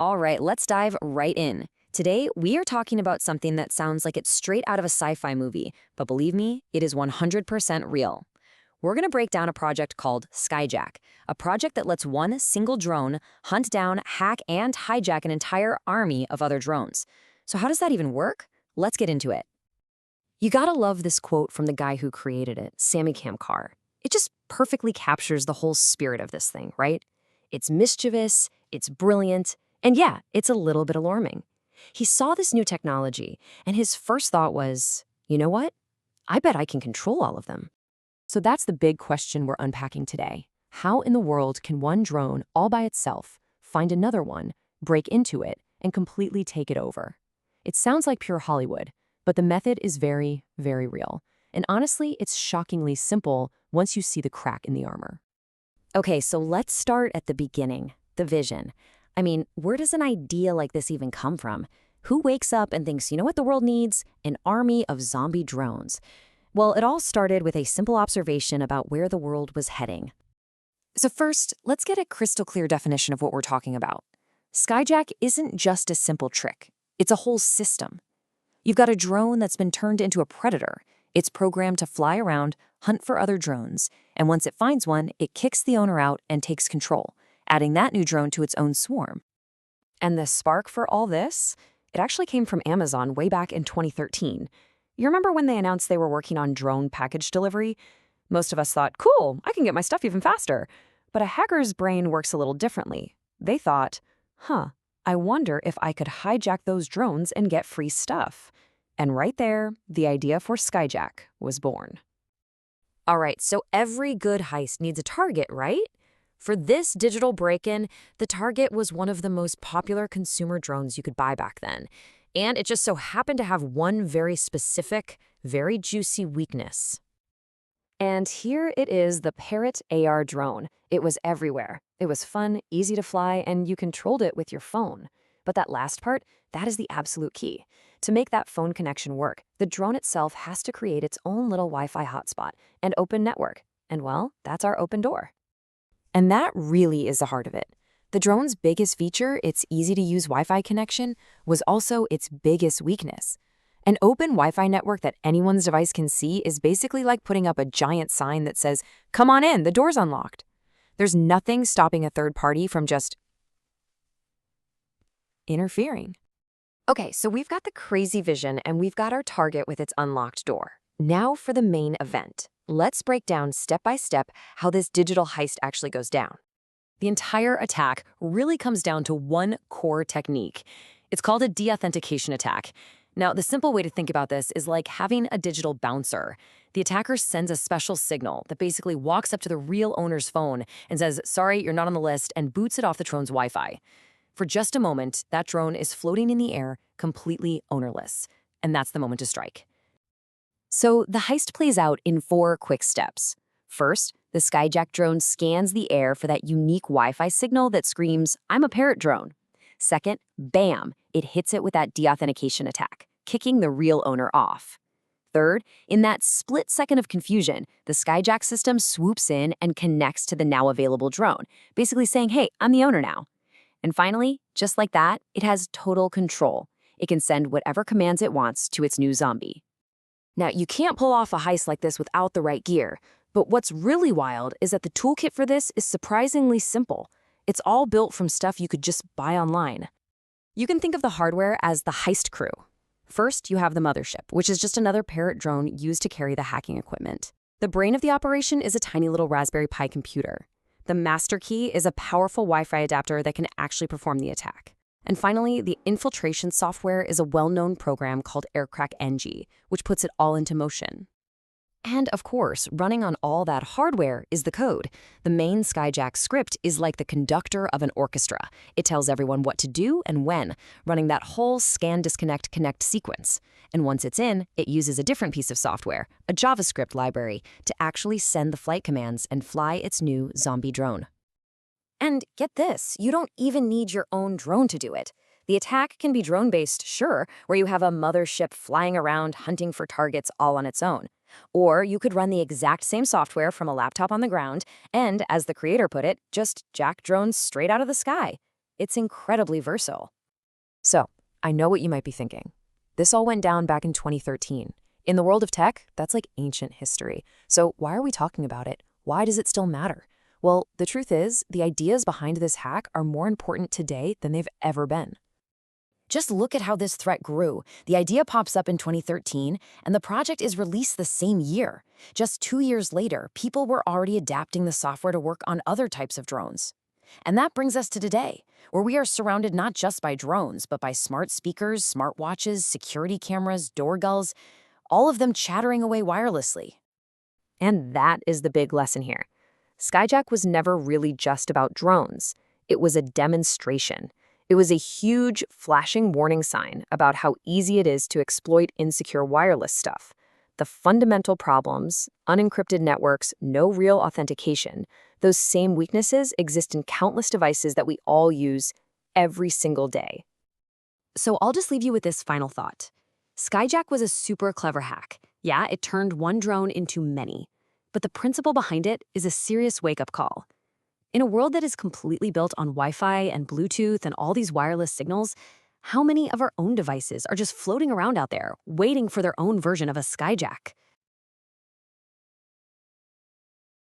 All right, let's dive right in. Today, we are talking about something that sounds like it's straight out of a sci-fi movie, but believe me, it is 100% real. We're going to break down a project called SkyJack, a project that lets one single drone hunt down, hack, and hijack an entire army of other drones. So how does that even work? Let's get into it. You gotta love this quote from the guy who created it, Sammy Kamkar. It just perfectly captures the whole spirit of this thing, right? It's mischievous, it's brilliant, and yeah, it's a little bit alarming. He saw this new technology, and his first thought was, you know what? I bet I can control all of them. So that's the big question we're unpacking today. How in the world can one drone all by itself find another one, break into it, and completely take it over? It sounds like pure Hollywood, but the method is very, very real. And honestly, it's shockingly simple once you see the crack in the armor. Okay, so let's start at the beginning, the vision. I mean, where does an idea like this even come from? Who wakes up and thinks, you know what the world needs? An army of zombie drones. Well, it all started with a simple observation about where the world was heading. So first, let's get a crystal clear definition of what we're talking about. SkyJack isn't just a simple trick. It's a whole system. You've got a drone that's been turned into a predator. It's programmed to fly around, hunt for other drones, and once it finds one, it kicks the owner out and takes control, adding that new drone to its own swarm. And the spark for all this? It actually came from Amazon way back in 2013. You remember when they announced they were working on drone package delivery? Most of us thought, cool, I can get my stuff even faster. But a hacker's brain works a little differently. They thought, I wonder if I could hijack those drones and get free stuff. And right there, the idea for SkyJack was born. All right, so every good heist needs a target, right? For this digital break-in, the target was one of the most popular consumer drones you could buy back then. And it just so happened to have one very specific, very juicy weakness. And here it is, the Parrot AR drone. It was everywhere. It was fun, easy to fly, and you controlled it with your phone. But that last part, that is the absolute key. To make that phone connection work, the drone itself has to create its own little Wi-Fi hotspot and open network. And well, that's our open door. And that really is the heart of it. The drone's biggest feature, its easy-to-use Wi-Fi connection, was also its biggest weakness. An open Wi-Fi network that anyone's device can see is basically like putting up a giant sign that says, "Come on in, the door's unlocked." There's nothing stopping a third party from just interfering. Okay, so we've got the crazy vision and we've got our target with its unlocked door. Now for the main event. Let's break down step by step how this digital heist actually goes down. The entire attack really comes down to one core technique. It's called a deauthentication attack. Now, the simple way to think about this is like having a digital bouncer. The attacker sends a special signal that basically walks up to the real owner's phone and says, "Sorry, you're not on the list," and boots it off the drone's Wi-Fi. For just a moment, that drone is floating in the air, completely ownerless. And that's the moment to strike. So the heist plays out in 4 quick steps. First, the SkyJack drone scans the air for that unique Wi-Fi signal that screams, "I'm a Parrot drone." Second, bam, it hits it with that deauthentication attack, kicking the real owner off. Third, in that split second of confusion, the SkyJack system swoops in and connects to the now available drone, basically saying, "Hey, I'm the owner now." And finally, just like that, it has total control. It can send whatever commands it wants to its new zombie. Now, you can't pull off a heist like this without the right gear, but what's really wild is that the toolkit for this is surprisingly simple. It's all built from stuff you could just buy online. You can think of the hardware as the heist crew. First, you have the mothership, which is just another Parrot drone used to carry the hacking equipment. The brain of the operation is a tiny little Raspberry Pi computer. The master key is a powerful Wi-Fi adapter that can actually perform the attack. And finally, the infiltration software is a well-known program called AirCrackNG, which puts it all into motion. And of course, running on all that hardware is the code. The main SkyJack script is like the conductor of an orchestra. It tells everyone what to do and when, running that whole scan, disconnect, connect sequence. And once it's in, it uses a different piece of software, a JavaScript library, to actually send the flight commands and fly its new zombie drone. And get this, you don't even need your own drone to do it. The attack can be drone-based, sure, where you have a mothership flying around hunting for targets all on its own. Or you could run the exact same software from a laptop on the ground and, as the creator put it, just jack drones straight out of the sky. It's incredibly versatile. So, I know what you might be thinking. This all went down back in 2013. In the world of tech, that's like ancient history. So why are we talking about it? Why does it still matter? Well, the truth is, the ideas behind this hack are more important today than they've ever been. Just look at how this threat grew. The idea pops up in 2013, and the project is released the same year. Just 2 years later, people were already adapting the software to work on other types of drones. And that brings us to today, where we are surrounded not just by drones, but by smart speakers, smartwatches, security cameras, doorbells, all of them chattering away wirelessly. And that is the big lesson here. SkyJack was never really just about drones. It was a demonstration. It was a huge, flashing warning sign about how easy it is to exploit insecure wireless stuff. The fundamental problems, unencrypted networks, no real authentication, those same weaknesses exist in countless devices that we all use every single day. So I'll just leave you with this final thought. SkyJack was a super clever hack. Yeah, it turned one drone into many. But the principle behind it is a serious wake-up call. In a world that is completely built on Wi-Fi and Bluetooth and all these wireless signals, how many of our own devices are just floating around out there, waiting for their own version of a SkyJack?